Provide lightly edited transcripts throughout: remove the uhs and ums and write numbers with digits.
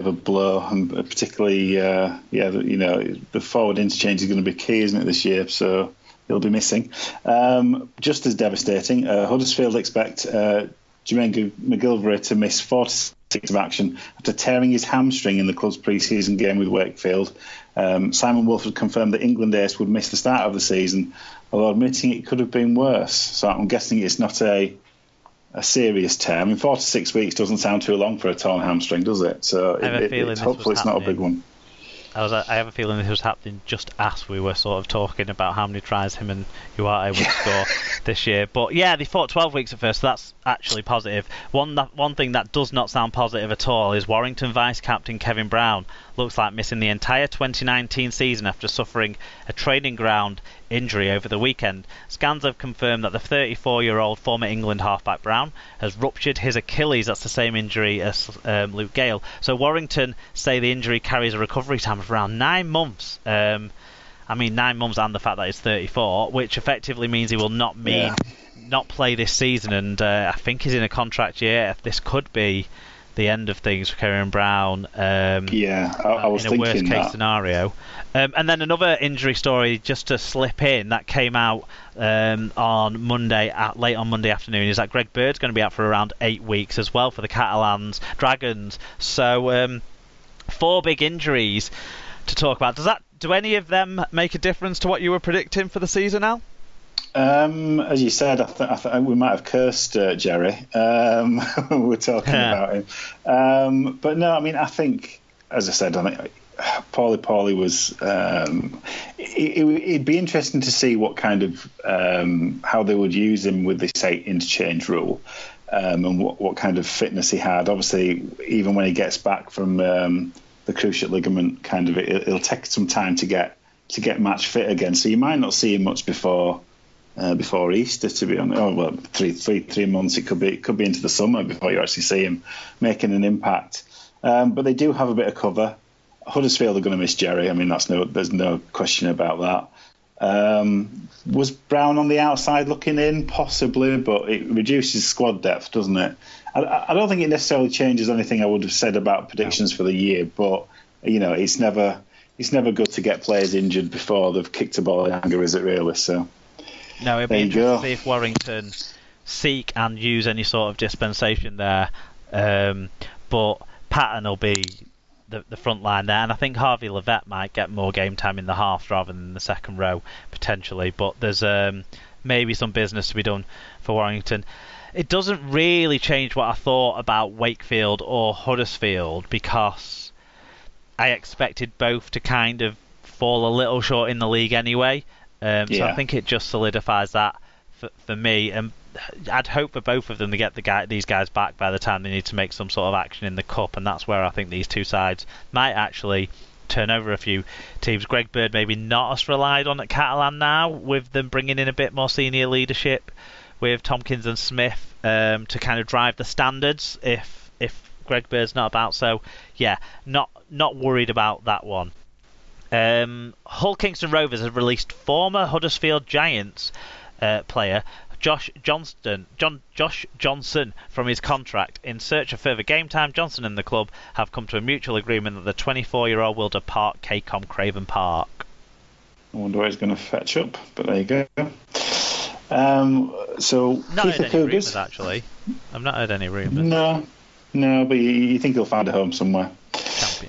a blow, and particularly, the forward interchange is going to be key, isn't it, this year? So he'll be missing. Just as devastating, Huddersfield expect Jermaine McGilvray to miss 4 to 6 of action after tearing his hamstring in the club's pre-season game with Wakefield. Simon Wolford confirmed that England ace would miss the start of the season, although admitting it could have been worse. So I'm guessing it's not a serious tear. I mean, 4 to 6 weeks doesn't sound too long for a torn hamstring, does it? So hopefully it's not a big one. I have a feeling this was happening just as we were sort of talking about how many tries him and Ugarte would score this year. But yeah, they fought 12 weeks at first, so that's actually positive. One thing that does not sound positive at all is Warrington vice-captain Kevin Brown looks like missing the entire 2019 season after suffering a training ground injury over the weekend. Scans have confirmed that the 34-year-old former England halfback Brown has ruptured his Achilles. That's the same injury as Luke Gale. So Warrington say the injury carries a recovery time of around 9 months. 9 months and the fact that he's 34, which effectively means he will not play this season, and I think he's in a contract year. This could be the end of things for Kevin Brown. I was in a worst case scenario. And then another injury story just to slip in that came out on Monday, late on Monday afternoon, is that Greg Bird's going to be out for around 8 weeks as well for the Catalans Dragons. So 4 big injuries to talk about. Do any of them make a difference to what you were predicting for the season, Al? As you said, I think we might have cursed Jerry when we were talking about him. But no, I mean, I think, as I said, Paulie was. It'd be interesting to see what kind of how they would use him with this 8 interchange rule, and what kind of fitness he had. Obviously, even when he gets back from the cruciate ligament, kind of, it'll take some time to get match fit again. So you might not see him much before Easter, to be honest. 3 months. It could be into the summer before you actually see him making an impact. But they do have a bit of cover. Huddersfield are going to miss Jerry. I mean, there's no question about that. Was Brown on the outside looking in? Possibly, but it reduces squad depth, doesn't it? I don't think it necessarily changes anything I would have said about predictions for the year, but it's never good to get players injured before they've kicked a ball in anger, is it really? So. No, it'd be interesting to see if Warrington seek and use any sort of dispensation there. But Patton will be the front line there, and I think Harvey Levette might get more game time in the halves rather than the second row, potentially. But there's maybe some business to be done for Warrington. It doesn't really change what I thought about Wakefield or Huddersfield, because I expected both to kind of fall a little short in the league anyway. So I think it just solidifies that for me, and I'd hope for both of them to get these guys back by the time they need to make some sort of action in the Cup, and that's where I think these two sides might actually turn over a few teams. Greg Bird maybe not as relied on at Catalan now, with them bringing in a bit more senior leadership with Tompkins and Smith to kind of drive the standards if Greg Bird's not about. So yeah, not worried about that one. Hull Kingston Rovers have released former Huddersfield Giants player Josh Johnson from his contract. In search of further game time, Johnson and the club have come to a mutual agreement that the 24-year-old will depart KCOM Craven Park. I wonder where he's going to fetch up, but there you go. So not heard any rumours, actually. I've not heard any rumours. No, but you think he'll find a home somewhere,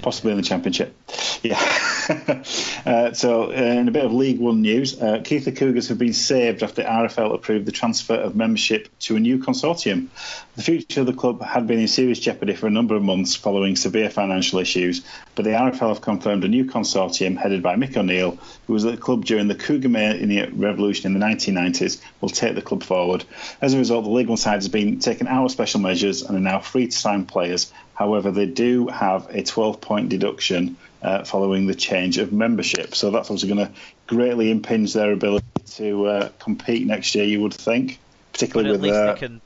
possibly in the Championship. Yeah. So in a bit of League One news, Keighley Cougars have been saved after RFL approved the transfer of membership to a new consortium. The future of the club had been in serious jeopardy for a number of months following severe financial issues, but the RFL have confirmed a new consortium headed by Mick O'Neill, who was at the club during the Cougar Mania revolution in the 1990s, will take the club forward. As a result, the League One side has been taken out of special measures and are now free to sign players. However, they do have a 12-point deduction following the change of membership. So that's obviously going to greatly impinge their ability to compete next year, you would think. Particularly but at least they can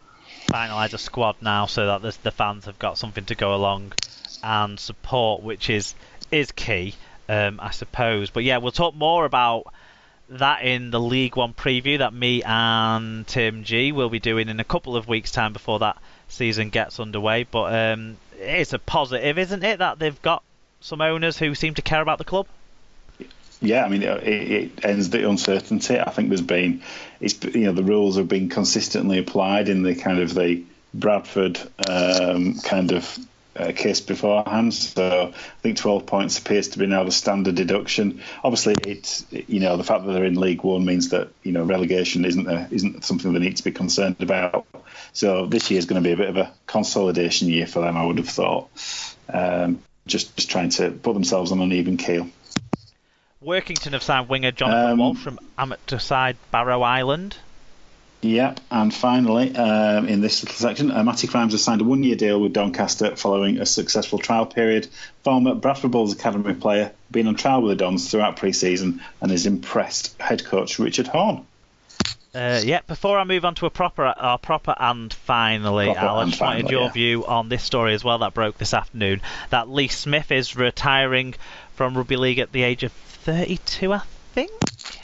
finalise a squad now so that the fans have got something to go along and support, which is key, I suppose. But yeah, we'll talk more about that in the League One preview that me and Tim G will be doing in a couple of weeks' time before that season gets underway. But it's a positive, isn't it, that they've got some owners who seem to care about the club? Yeah, I mean, it ends the uncertainty. I think the rules have been consistently applied in the Bradford case beforehand. So I think 12 points appears to be now the standard deduction. Obviously, the fact that they're in League One means that relegation isn't something they need to be concerned about. So this year is going to be a bit of a consolidation year for them, I would have thought. Just trying to put themselves on an even keel. Workington have signed winger Jonathan Walsh from amateur side Barrow Island. Yeah, and finally, in this little section, Matty Crimes has signed a one-year deal with Doncaster following a successful trial period. Former Bradford Bulls academy player, been on trial with the Dons throughout pre-season and has impressed head coach Richard Horn. Before I move on to our proper and finally, Al, I just wanted your view on this story as well that broke this afternoon, that Lee Smith is retiring from rugby league at the age of 32, I think,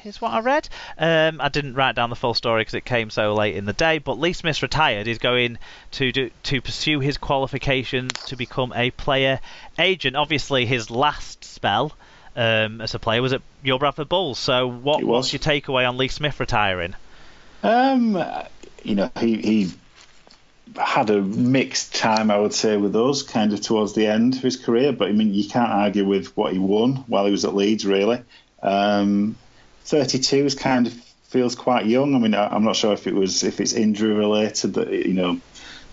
is what I read. I didn't write down the full story because it came so late in the day, but Lee Smith's retired. He's going to pursue his qualifications to become a player agent. Obviously, his last spell as a player was at your Bradford Bulls. So what's your takeaway on Lee Smith retiring? He had a mixed time, I would say, with us, kind of towards the end of his career. But I mean, you can't argue with what he won while he was at Leeds, really. 32 feels quite young. I mean, I'm not sure if it's injury related that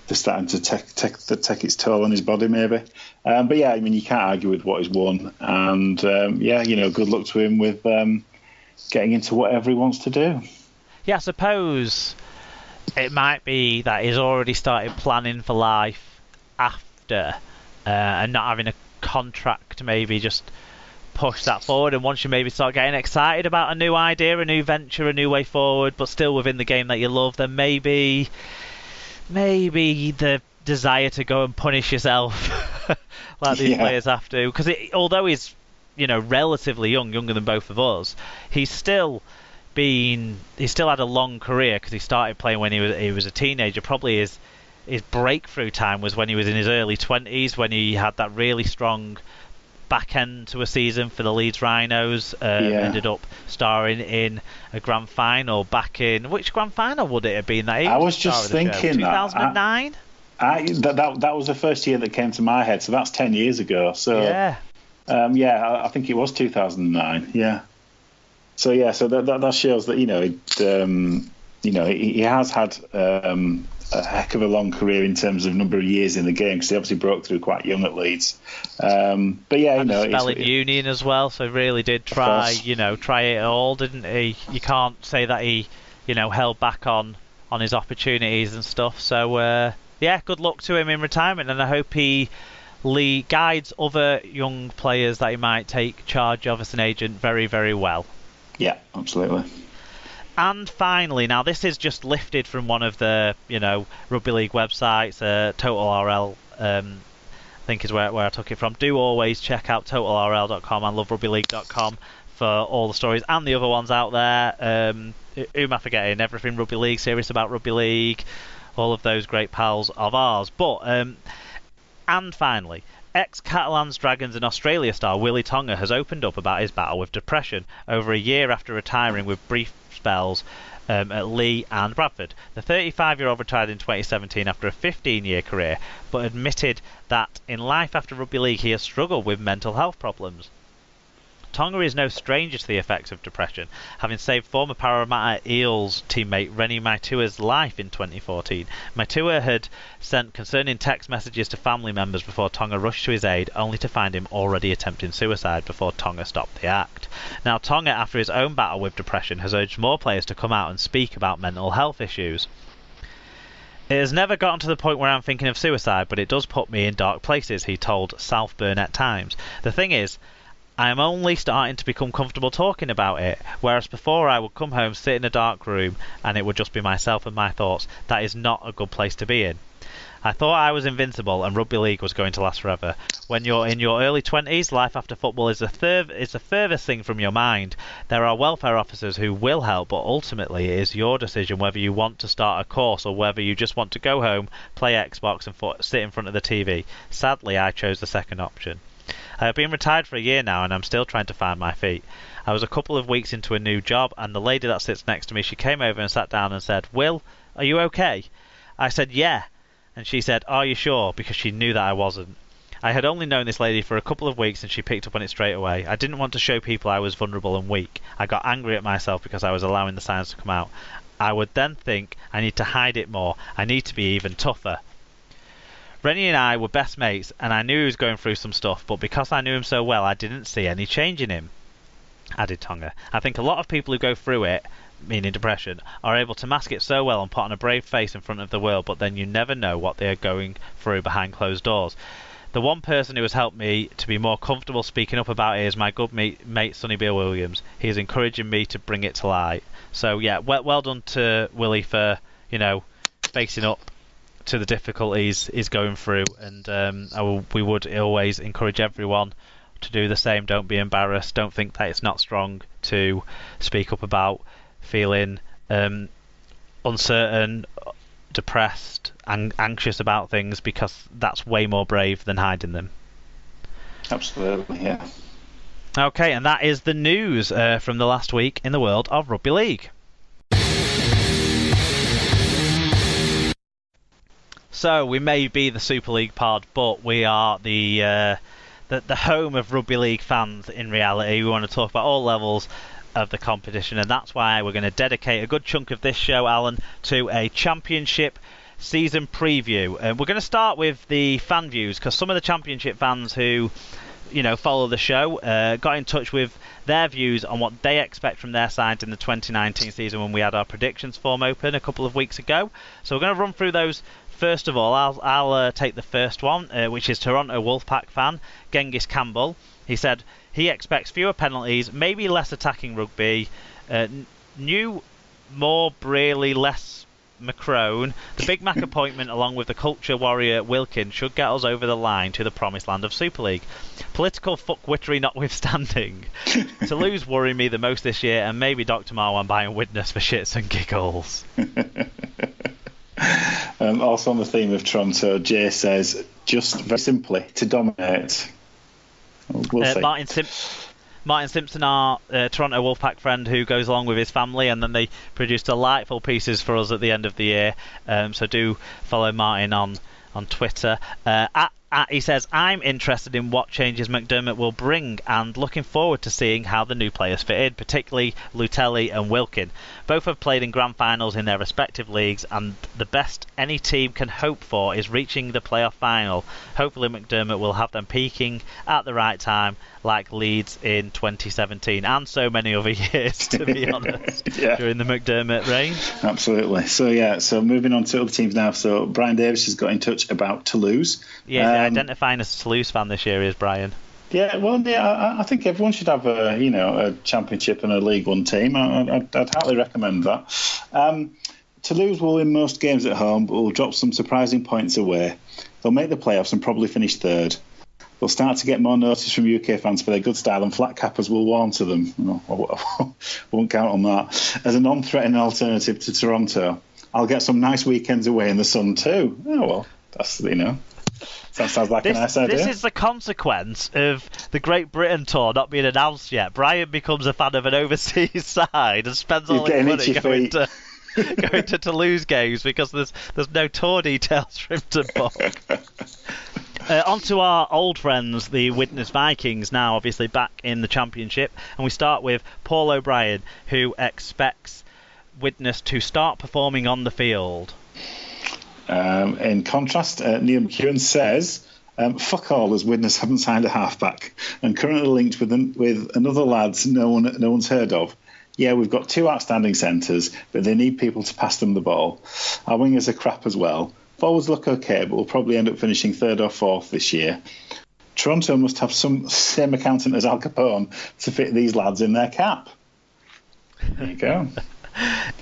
they're starting to take its toll on his body, maybe. But yeah, I mean, you can't argue with what he's won, and good luck to him with getting into whatever he wants to do. Yeah, I suppose it might be that he's already started planning for life after, and not having a contract to maybe just push that forward. And once you maybe start getting excited about a new idea, a new venture, a new way forward, but still within the game that you love, then maybe the desire to go and punish yourself like these players have to. Because although he's relatively younger than both of us, he's still had a long career because he started playing when he was a teenager. Probably his breakthrough time was when he was in his early 20s, when he had that really strong back end to a season for the Leeds Rhinos. Ended up starring in a grand final back in... Which grand final would it have been? I was just thinking 2009? That was the first year that came to my head, so that's 10 years ago. So I think it was 2009, yeah. So that shows that he has had a heck of a long career in terms of number of years in the game, because he obviously broke through quite young at Leeds. But yeah, and a spell in Union as well, so really did try it all, didn't he? You can't say that he held back on his opportunities and stuff. So good luck to him in retirement, and I hope he guides other young players that he might take charge of as an agent very, very well. Yeah, absolutely. And finally, now this is just lifted from one of the rugby league websites, Total RL, I think is where I took it from. Do always check out totalrl.com and loverugbyleague.com for all the stories and the other ones out there. Who am I forgetting? Everything Rugby League, Serious About Rugby League, all of those great pals of ours. But and finally, ex-Catalans, Dragons and Australia star Willie Tonga has opened up about his battle with depression over a year after retiring with brief spells at Leigh and Bradford. The 35-year-old retired in 2017 after a 15-year career, but admitted that in life after rugby league he has struggled with mental health problems. Tonga is no stranger to the effects of depression, having saved former Parramatta Eels teammate Rennie Maitua's life in 2014. Maitua had sent concerning text messages to family members before Tonga rushed to his aid, only to find him already attempting suicide before Tonga stopped the act. Now, Tonga, after his own battle with depression, has urged more players to come out and speak about mental health issues. It has never gotten to the point where I'm thinking of suicide, but it does put me in dark places, he told South Burnett Times. The thing is, I am only starting to become comfortable talking about it, whereas before I would come home, sit in a dark room, and it would just be myself and my thoughts. That is not a good place to be in. I thought I was invincible and rugby league was going to last forever. When you're in your early 20s, life after football is the furthest thing from your mind. There are welfare officers who will help, but ultimately it is your decision whether you want to start a course or whether you just want to go home, play Xbox and sit in front of the TV. Sadly, I chose the second option. I have been retired for a year now and I'm still trying to find my feet. I was a couple of weeks into a new job and the lady that sits next to me, she came over and sat down and said, "Will, are you okay?" I said, "Yeah." And she said, "Are you sure?" Because she knew that I wasn't. I had only known this lady for a couple of weeks and she picked up on it straight away. I didn't want to show people I was vulnerable and weak. I got angry at myself because I was allowing the signs to come out. I would then think, I need to hide it more. I need to be even tougher. Rennie and I were best mates and I knew he was going through some stuff, but because I knew him so well, I didn't see any change in him. Added Tonga. I think a lot of people who go through it, meaning depression, are able to mask it so well and put on a brave face in front of the world, but then you never know what they are going through behind closed doors. The one person who has helped me to be more comfortable speaking up about it is my good mate Sonny Beale Williams. He is encouraging me to bring it to light. So yeah, well done to Willie for, facing up to the difficulties he's going through, and we would always encourage everyone to do the same. Don't be embarrassed. Don't think that it's not strong to speak up about feeling uncertain, depressed, and anxious about things, because that's way more brave than hiding them. Absolutely, yeah. Okay, and that is the news from the last week in the world of rugby league. So we may be the Super League pod, but we are the home of rugby league fans in reality. We want to talk about all levels of the competition, and that's why we're going to dedicate a good chunk of this show, Alan, to a championship season preview. We're going to start with the fan views, because some of the championship fans who follow the show got in touch with their views on what they expect from their side in the 2019 season when we had our predictions form open a couple of weeks ago. So we're going to run through those. First of all, I'll take the first one, which is Toronto Wolfpack fan Genghis Campbell. He said he expects fewer penalties, maybe less attacking rugby, more Braley, less Macron. The Big Mac appointment, along with the culture warrior Wilkin, should get us over the line to the promised land of Super League. Political fuckwittery notwithstanding, Toulouse worry me the most this year, and maybe Dr. Marwan buying Witness for shits and giggles. Also on the theme of Toronto, Jay says, just very simply, to dominate. We'll see. Martin Simpson, our Toronto Wolfpack friend who goes along with his family, and then they produce delightful pieces for us at the end of the year. So do follow Martin on Twitter. He says, I'm interested in what changes McDermott will bring and looking forward to seeing how the new players fit in, particularly Lutelli and Wilkin. Both have played in grand finals in their respective leagues, and the best any team can hope for is reaching the playoff final. Hopefully McDermott will have them peaking at the right time, like Leeds in 2017 and so many other years, to be honest, during the McDermott reign. Absolutely. So moving on to other teams now. So Brian Davis has got in touch about Toulouse. Identifying as a Toulouse fan this year is Brian. I think everyone should have a championship and a League One team. I'd highly recommend that. Toulouse will win most games at home, but will drop some surprising points away. They'll make the playoffs and probably finish third. They'll start to get more notice from UK fans for their good style, and flat cappers will warm to them. I won't count on that. As a non-threatening alternative to Toronto, I'll get some nice weekends away in the sun too. Oh well, that's that sounds like a nice idea. This is the consequence of the Great Britain tour not being announced yet. Brian becomes a fan of an overseas side and spends all his money going to Toulouse games because there's no tour details for him to book. On to our old friends, the Widnes Vikings, now obviously back in the Championship. And we start with Paul O'Brien, who expects Widnes to start performing on the field. In contrast, Neil McEwen says, fuck all, as Widnes haven't signed a halfback and currently linked with another lads no one's heard of. Yeah, we've got two outstanding centres, but they need people to pass them the ball. Our wingers are crap as well. Forwards look okay, but we'll probably end up finishing third or fourth this year. Toronto must have some same accountant as Al Capone to fit these lads in their cap. There you go.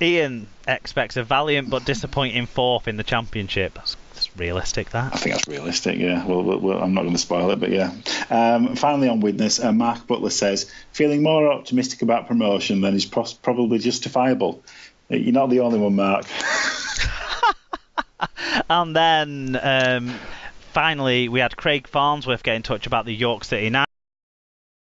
Ian expects a valiant but disappointing fourth in the Championship. That's realistic, that. I think that's realistic, yeah. Well, I'm not going to spoil it, but yeah. Finally on Witness, Mark Butler says, feeling more optimistic about promotion than is probably justifiable. You're not the only one, Mark. And then finally we had Craig Farnsworth get in touch about the York City Knights.